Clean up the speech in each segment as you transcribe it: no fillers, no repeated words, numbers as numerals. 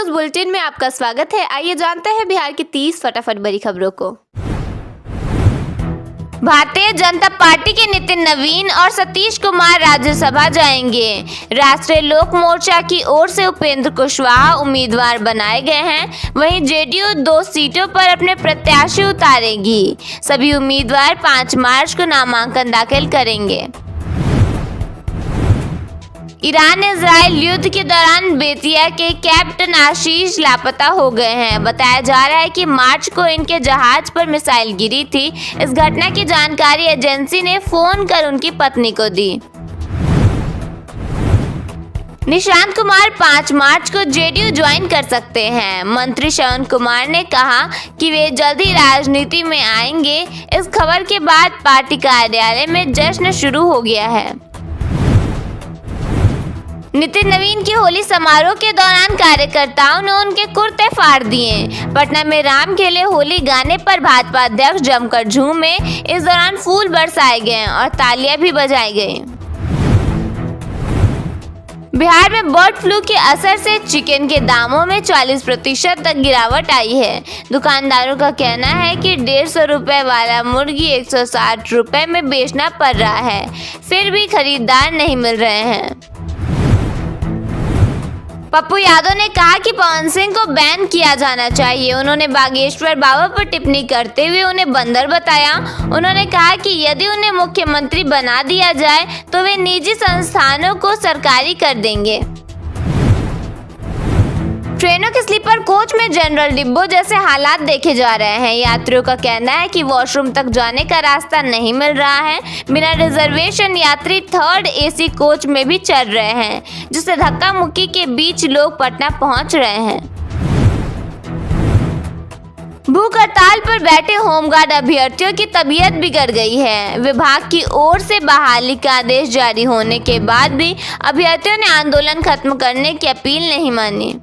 News bulletin में आपका स्वागत है। आइए जानते हैं बिहार की 30 फटाफट बड़ी खबरों को। भारतीय जनता पार्टी के नितिन नवीन और सतीश कुमार राज्यसभा जाएंगे। राष्ट्रीय लोक मोर्चा की ओर से उपेंद्र कुशवाहा उम्मीदवार बनाए गए हैं। वहीं जेडीयू 2 सीटों पर अपने प्रत्याशी उतारेगी। सभी उम्मीदवार 5 मार्च को नामांकन दाखिल करेंगे। ईरान इजराइल युद्ध के दौरान बेतिया के कैप्टन आशीष लापता हो गए हैं। बताया जा रहा है कि मार्च को इनके जहाज पर मिसाइल गिरी थी। इस घटना की जानकारी एजेंसी ने फोन कर उनकी पत्नी को दी। निशांत कुमार 5 मार्च को जेडीयू ज्वाइन कर सकते हैं। मंत्री श्रवण कुमार ने कहा कि वे जल्द ही राजनीति में आएंगे। इस खबर के बाद पार्टी कार्यालय में जश्न शुरू हो गया है। नितिन नवीन की होली समारोह के दौरान कार्यकर्ताओं ने उनके कुर्ते फाड़ दिए। पटना में राम खेले होली गाने पर भाजपा अध्यक्ष जमकर झूमे। इस दौरान फूल बरसाए गए और तालियां भी बजाई गई। बिहार में बर्ड फ्लू के असर से चिकन के दामों में 40% तक गिरावट आई है। दुकानदारों का कहना है कि 150 रुपए वाला मुर्गी 160 रुपए में बेचना पड़ रहा है, फिर भी खरीदार नहीं मिल रहे हैं। पप्पू यादव ने कहा कि पवन सिंह को बैन किया जाना चाहिए। उन्होंने बागेश्वर बाबा पर टिप्पणी करते हुए उन्हें बंदर बताया। उन्होंने कहा कि यदि उन्हें मुख्यमंत्री बना दिया जाए तो वे निजी संस्थानों को सरकारी कर देंगे। ट्रेनों के स्लीपर कोच में जनरल डिब्बों जैसे हालात देखे जा रहे हैं। यात्रियों का कहना है कि वॉशरूम तक जाने का रास्ता नहीं मिल रहा है। बिना रिजर्वेशन यात्री 3rd AC कोच में भी चढ़ रहे हैं, जिससे धक्का मुक्की के बीच लोग पटना पहुंच रहे हैं। भूख हड़ताल पर बैठे होमगार्ड अभ्यर्थियों की तबीयत बिगड़ गई है। विभाग की ओर से बहाली का आदेश जारी होने के बाद भी अभ्यर्थियों ने आंदोलन खत्म करने की अपील नहीं मानी।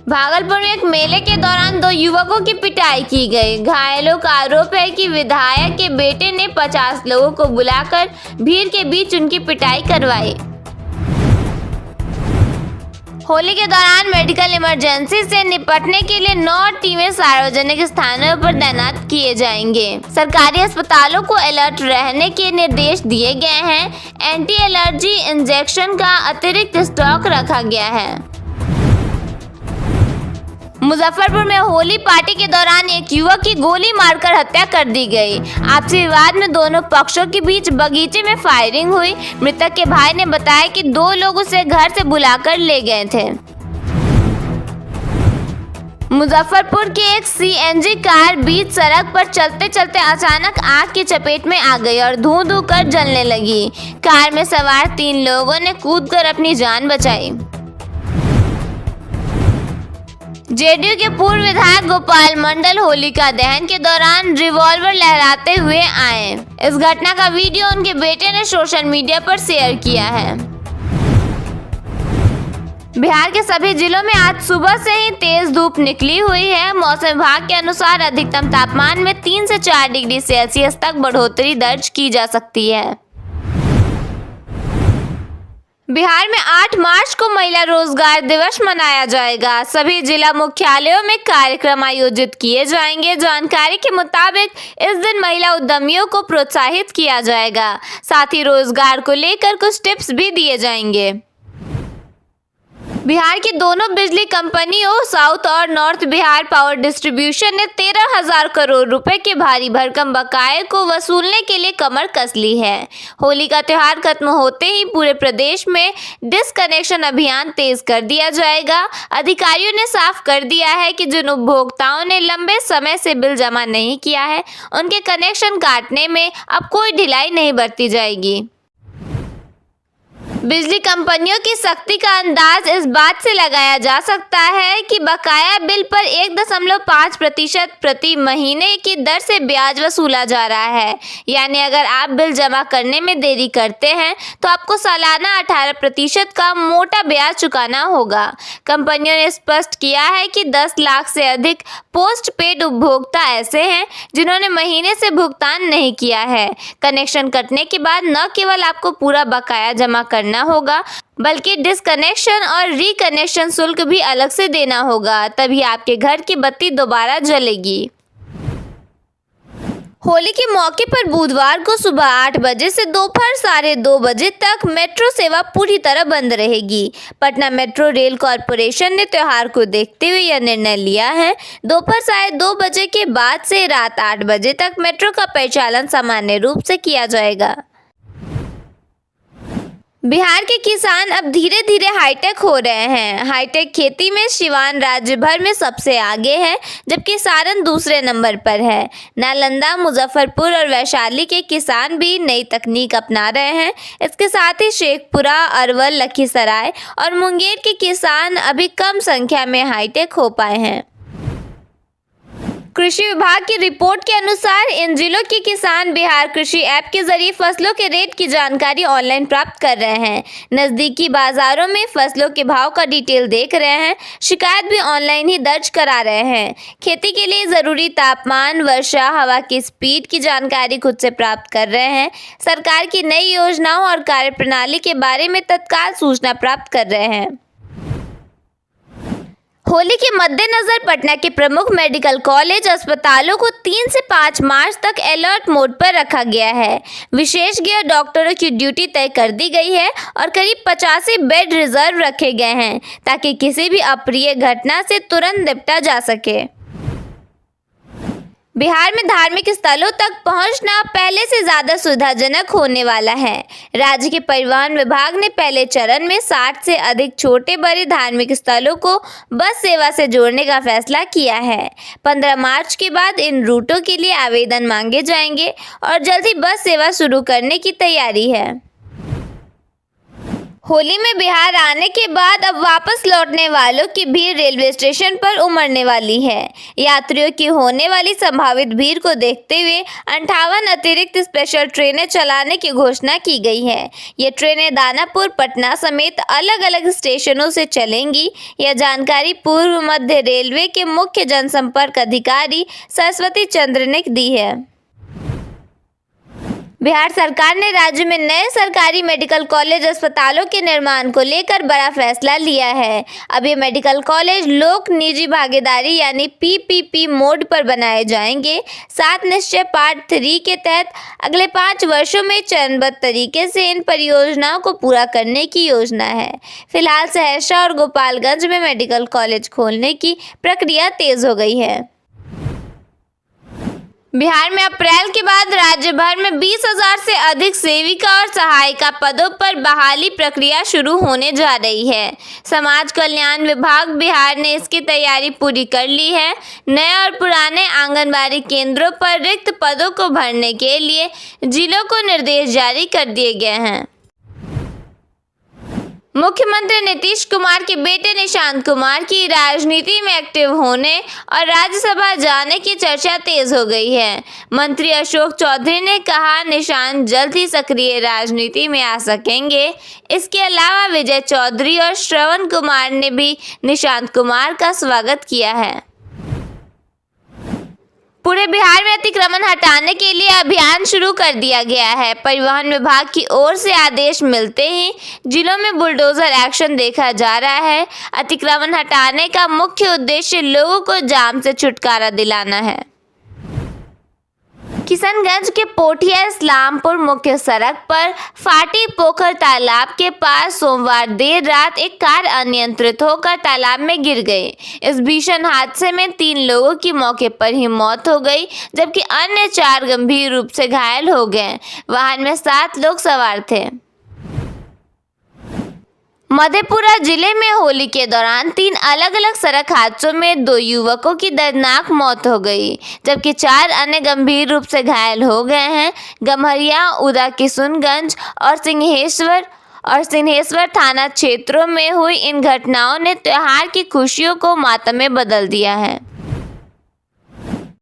भागलपुर में एक मेले के दौरान 2 युवकों की पिटाई की गई। घायलों का आरोप है कि विधायक के बेटे ने 50 लोगों को बुलाकर भीड़ के बीच उनकी पिटाई करवाई। होली के दौरान मेडिकल इमरजेंसी से निपटने के लिए 9 टीमें सार्वजनिक स्थानों पर तैनात किए जाएंगे। सरकारी अस्पतालों को अलर्ट रहने के निर्देश दिए गए हैं। एंटी एलर्जी इंजेक्शन का अतिरिक्त स्टॉक रखा गया है। मुजफ्फरपुर में होली पार्टी के दौरान एक युवक की गोली मारकर हत्या कर दी गई। आपसी विवाद में दोनों पक्षों के बीच बगीचे में फायरिंग हुई। मृतक के भाई ने बताया कि 2 लोग उसे घर से बुलाकर ले गए थे। मुजफ्फरपुर की एक CNG कार बीच सड़क पर चलते चलते अचानक आग की चपेट में आ गई और धू-धू कर जलने लगी। कार में सवार 3 लोगों ने कूदकर अपनी जान बचाई। जेडीयू के पूर्व विधायक गोपाल मंडल होलिका दहन के दौरान रिवॉल्वर लहराते हुए आए। इस घटना का वीडियो उनके बेटे ने सोशल मीडिया पर शेयर किया है। बिहार के सभी जिलों में आज सुबह से ही तेज धूप निकली हुई है। मौसम विभाग के अनुसार अधिकतम तापमान में 3 से 4 डिग्री सेल्सियस तक बढ़ोतरी दर्ज की जा सकती है। बिहार में 8 मार्च को महिला रोजगार दिवस मनाया जाएगा। सभी जिला मुख्यालयों में कार्यक्रम आयोजित किए जाएंगे। जानकारी के मुताबिक इस दिन महिला उद्यमियों को प्रोत्साहित किया जाएगा। साथ ही रोजगार को लेकर कुछ टिप्स भी दिए जाएंगे। बिहार की दोनों बिजली कंपनियों साउथ और नॉर्थ बिहार पावर डिस्ट्रीब्यूशन ने 13,000 करोड़ रुपए के भारी भरकम बकाये को वसूलने के लिए कमर कस ली है। होली का त्योहार खत्म होते ही पूरे प्रदेश में डिसकनेक्शन अभियान तेज कर दिया जाएगा। अधिकारियों ने साफ कर दिया है कि जिन उपभोक्ताओं ने लंबे समय से बिल जमा नहीं किया है, उनके कनेक्शन काटने में अब कोई ढिलाई नहीं बरती जाएगी। बिजली कंपनियों की सख्ती का अंदाज इस बात से लगाया जा सकता है कि बकाया बिल पर 1.5% प्रति महीने की दर से ब्याज वसूला जा रहा है। यानी अगर आप बिल जमा करने में देरी करते हैं तो आपको सालाना 18% का मोटा ब्याज चुकाना होगा। कंपनियों ने स्पष्ट किया है कि 10 लाख से अधिक पोस्ट पेड उपभोक्ता ऐसे हैं जिन्होंने महीने से भुगतान नहीं किया है। कनेक्शन कटने के बाद न केवल आपको पूरा बकाया जमा करना होगा बल्कि डिसकनेक्शन और रिकनेक्शन शुल्क भी अलग से देना होगा, तभी आपके घर की बत्ती दोबारा जलेगी। होली के मौके पर बुधवार को सुबह 8 बजे से दोपहर 2:30 बजे तक मेट्रो सेवा पूरी तरह बंद रहेगी। पटना मेट्रो रेल कॉरपोरेशन ने त्योहार को देखते हुए यह निर्णय लिया है। दोपहर 2:30 बजे के बाद से रात 8 बजे तक मेट्रो का परिचालन सामान्य रूप से किया जाएगा। बिहार के किसान अब धीरे धीरे हाईटेक हो रहे हैं। हाईटेक खेती में सिवान राज्य भर में सबसे आगे है, जबकि सारण दूसरे नंबर पर है। नालंदा, मुजफ्फरपुर और वैशाली के किसान भी नई तकनीक अपना रहे हैं। इसके साथ ही शेखपुरा, अरवल, लखीसराय और मुंगेर के किसान अभी कम संख्या में हाईटेक हो पाए हैं। कृषि विभाग की रिपोर्ट के अनुसार इन जिलों के किसान बिहार कृषि ऐप के जरिए फसलों के रेट की जानकारी ऑनलाइन प्राप्त कर रहे हैं। नज़दीकी बाजारों में फसलों के भाव का डिटेल देख रहे हैं। शिकायत भी ऑनलाइन ही दर्ज करा रहे हैं। खेती के लिए ज़रूरी तापमान, वर्षा, हवा की स्पीड की जानकारी खुद से प्राप्त कर रहे हैं। सरकार की नई योजनाओं और कार्यप्रणाली के बारे में तत्काल सूचना प्राप्त कर रहे हैं। होली के मद्देनजर पटना के प्रमुख मेडिकल कॉलेज अस्पतालों को 3 से 5 मार्च तक अलर्ट मोड पर रखा गया है। विशेषज्ञ डॉक्टरों की ड्यूटी तय कर दी गई है और करीब 85 बेड रिजर्व रखे गए हैं ताकि किसी भी अप्रिय घटना से तुरंत निपटा जा सके। बिहार में धार्मिक स्थलों तक पहुंचना पहले से ज़्यादा सुविधाजनक होने वाला है। राज्य के परिवहन विभाग ने पहले चरण में 60 से अधिक छोटे बड़े धार्मिक स्थलों को बस सेवा से जोड़ने का फैसला किया है। 15 मार्च के बाद इन रूटों के लिए आवेदन मांगे जाएंगे और जल्द ही बस सेवा शुरू करने की तैयारी है। होली में बिहार आने के बाद अब वापस लौटने वालों की भीड़ रेलवे स्टेशन पर उमड़ने वाली है। यात्रियों की होने वाली संभावित भीड़ को देखते हुए 58 अतिरिक्त स्पेशल ट्रेनें चलाने की घोषणा की गई है। ये ट्रेनें दानापुर, पटना समेत अलग अलग स्टेशनों से चलेंगी। यह जानकारी पूर्व मध्य रेलवे के मुख्य जनसंपर्क अधिकारी सरस्वती चंद्र ने दी है। बिहार सरकार ने राज्य में नए सरकारी मेडिकल कॉलेज अस्पतालों के निर्माण को लेकर बड़ा फैसला लिया है। अब ये मेडिकल कॉलेज लोक निजी भागीदारी यानी PPP मोड पर बनाए जाएंगे। 7 निश्चय पार्ट 3 के तहत अगले 5 वर्षों में चरणबद्ध तरीके से इन परियोजनाओं को पूरा करने की योजना है। फिलहाल सहरसा और गोपालगंज में मेडिकल कॉलेज खोलने की प्रक्रिया तेज हो गई है। बिहार में अप्रैल के बाद राज्य भर में 20,000 से अधिक सेविका और सहायिका पदों पर बहाली प्रक्रिया शुरू होने जा रही है। समाज कल्याण विभाग बिहार ने इसकी तैयारी पूरी कर ली है। नए और पुराने आंगनबाड़ी केंद्रों पर रिक्त पदों को भरने के लिए जिलों को निर्देश जारी कर दिए गए हैं। मुख्यमंत्री नीतीश कुमार के बेटे निशांत कुमार की राजनीति में एक्टिव होने और राज्यसभा जाने की चर्चा तेज हो गई है। मंत्री अशोक चौधरी ने कहा निशांत जल्द ही सक्रिय राजनीति में आ सकेंगे। इसके अलावा विजय चौधरी और श्रवण कुमार ने भी निशांत कुमार का स्वागत किया है। पूरे बिहार में अतिक्रमण हटाने के लिए अभियान शुरू कर दिया गया है। परिवहन विभाग की ओर से आदेश मिलते ही जिलों में बुलडोजर एक्शन देखा जा रहा है। अतिक्रमण हटाने का मुख्य उद्देश्य लोगों को जाम से छुटकारा दिलाना है। किशनगंज के पोठिया इस्लामपुर मुख्य सड़क पर फाटी पोखर तालाब के पास सोमवार देर रात एक कार अनियंत्रित होकर तालाब में गिर गई। इस भीषण हादसे में 3 लोगों की मौके पर ही मौत हो गई, जबकि अन्य 4 गंभीर रूप से घायल हो गए। वाहन में 7 लोग सवार थे। मधेपुरा जिले में होली के दौरान 3 अलग अलग सड़क हादसों में 2 युवकों की दर्दनाक मौत हो गई, जबकि 4 अन्य गंभीर रूप से घायल हो गए हैं। गम्हरिया, उदा किशुनगंज और सिंहेश्वर थाना क्षेत्रों में हुई इन घटनाओं ने त्योहार की खुशियों को मातम में बदल दिया है।